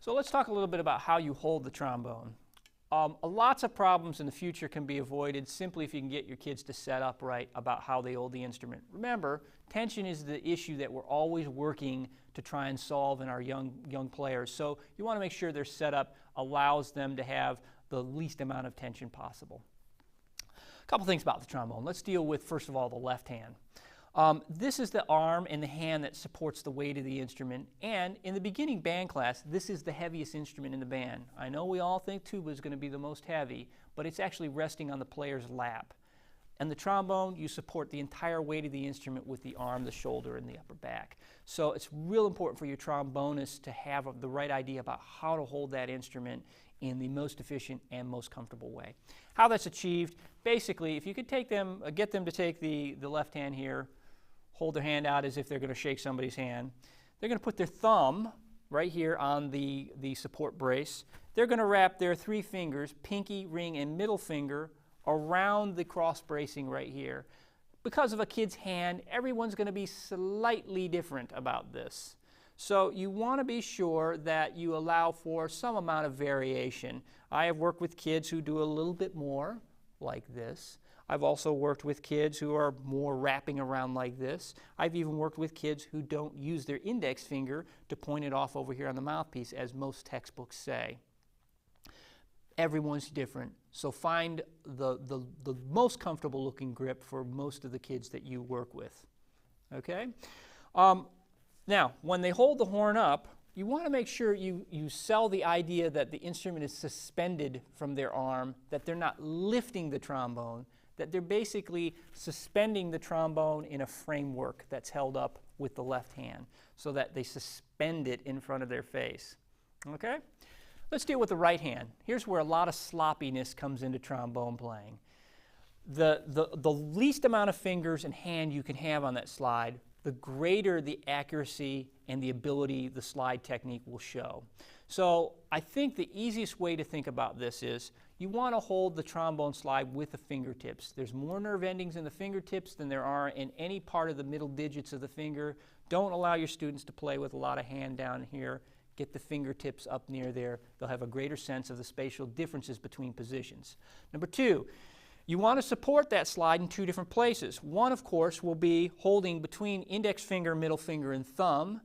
So let's talk a little bit about how you hold the trombone. Lots of problems in the future can be avoided simply if you can get your kids to set up right about how they hold the instrument. Remember, tension is the issue that we're always working to try and solve in our young players. So you want to make sure their setup allows them to have the least amount of tension possible. A couple things about the trombone. Let's deal with, first of all, the left hand. This is the arm and the hand that supports the weight of the instrument, and in the beginning band class, this is the heaviest instrument in the band. I know we all think tuba is going to be the most heavy, but it's actually resting on the player's lap. And the trombone, you support the entire weight of the instrument with the arm, the shoulder, and the upper back. So it's real important for your trombonist to have the right idea about how to hold that instrument in the most efficient and most comfortable way. How that's achieved, basically, if you could get them to take the left hand here, hold their hand out as if they're going to shake somebody's hand. They're going to put their thumb right here on the support brace. They're going to wrap their 3 fingers, pinky, ring, and middle finger, around the cross bracing right here. Because of a kid's hand, everyone's going to be slightly different about this. So you want to be sure that you allow for some amount of variation. I have worked with kids who do a little bit more like this. I've also worked with kids who are more wrapping around like this. I've even worked with kids who don't use their index finger to point it off over here on the mouthpiece, as most textbooks say. Everyone's different, so find the most comfortable looking grip for most of the kids that you work with. Okay? Now, when they hold the horn up, you want to make sure you sell the idea that the instrument is suspended from their arm, that they're not lifting the trombone, that they're basically suspending the trombone in a framework that's held up with the left hand, so that they suspend it in front of their face. Okay? Let's deal with the right hand. Here's where a lot of sloppiness comes into trombone playing. The least amount of fingers and hand you can have on that slide, the greater the accuracy and the ability the slide technique will show. So I think the easiest way to think about this is you want to hold the trombone slide with the fingertips. There's more nerve endings in the fingertips than there are in any part of the middle digits of the finger. Don't allow your students to play with a lot of hand down here. Get the fingertips up near there. They'll have a greater sense of the spatial differences between positions. Number 2, you want to support that slide in 2 different places. One, of course, will be holding between index finger, middle finger, and thumb.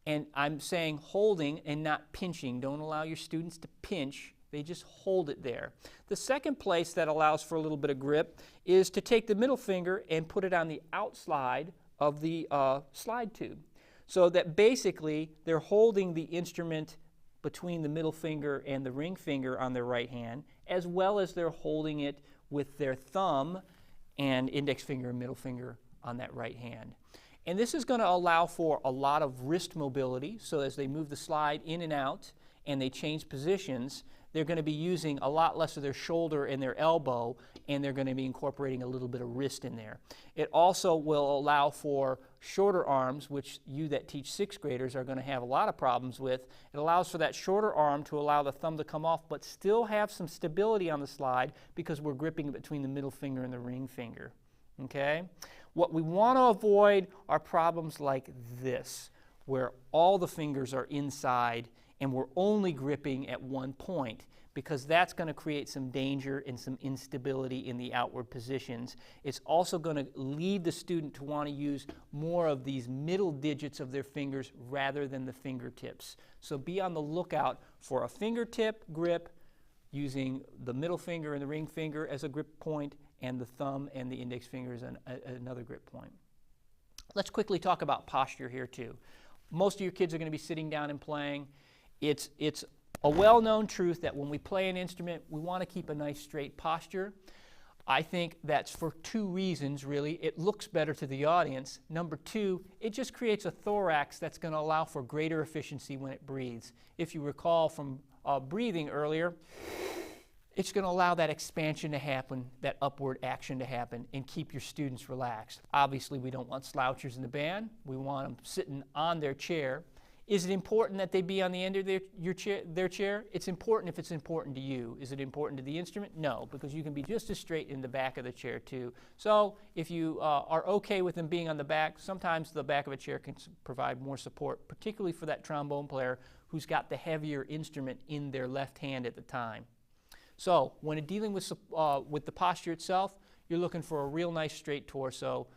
And I'm saying holding and not pinching. Don't allow your students to pinch. They just hold it there. The second place that allows for a little bit of grip is to take the middle finger and put it on the outside of the slide tube. So that basically they're holding the instrument between the middle finger and the ring finger on their right hand, as well as they're holding it with their thumb and index finger and middle finger on that right hand. And this is going to allow for a lot of wrist mobility, so as they move the slide in and out and they change positions, they're going to be using a lot less of their shoulder and their elbow, and they're going to be incorporating a little bit of wrist in there. It also will allow for shorter arms, which you that teach 6th graders are going to have a lot of problems with. It allows for that shorter arm to allow the thumb to come off, but still have some stability on the slide because we're gripping between the middle finger and the ring finger. Okay? What we want to avoid are problems like this, where all the fingers are inside and we're only gripping at one point, because that's going to create some danger and some instability in the outward positions. It's also going to lead the student to want to use more of these middle digits of their fingers rather than the fingertips. So be on the lookout for a fingertip grip using the middle finger and the ring finger as a grip point, and the thumb and the index finger as another grip point. Let's quickly talk about posture here too. Most of your kids are going to be sitting down and playing. It's a well-known truth that when we play an instrument, we want to keep a nice straight posture. I think that's for 2 reasons, really. It looks better to the audience. Number 2, it just creates a thorax that's going to allow for greater efficiency when it breathes. If you recall from breathing earlier, it's going to allow that expansion to happen, that upward action to happen, and keep your students relaxed. Obviously, we don't want slouchers in the band. We want them sitting on their chair. Is it important that they be on the end of their chair? It's important if it's important to you. Is it important to the instrument? No, because you can be just as straight in the back of the chair too. So if you are okay with them being on the back, sometimes the back of a chair can provide more support, particularly for that trombone player who's got the heavier instrument in their left hand at the time. So when dealing with the posture itself, you're looking for a real nice straight torso.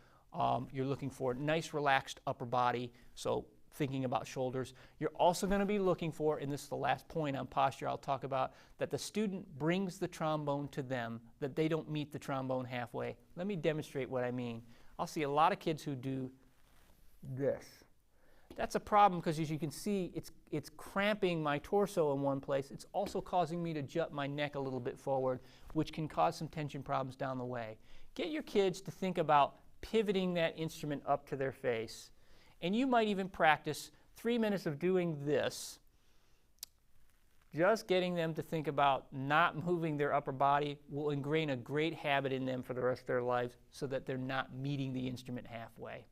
You're looking for a nice relaxed upper body. So thinking about shoulders. You're also going to be looking for, and this is the last point on posture I'll talk about, that the student brings the trombone to them, that they don't meet the trombone halfway. Let me demonstrate what I mean. I'll see a lot of kids who do this. That's a problem because, as you can see, it's cramping my torso in one place. It's also causing me to jut my neck a little bit forward, which can cause some tension problems down the way. Get your kids to think about pivoting that instrument up to their face. And you might even practice 3 minutes of doing this, just getting them to think about not moving their upper body will ingrain a great habit in them for the rest of their lives so that they're not meeting the instrument halfway.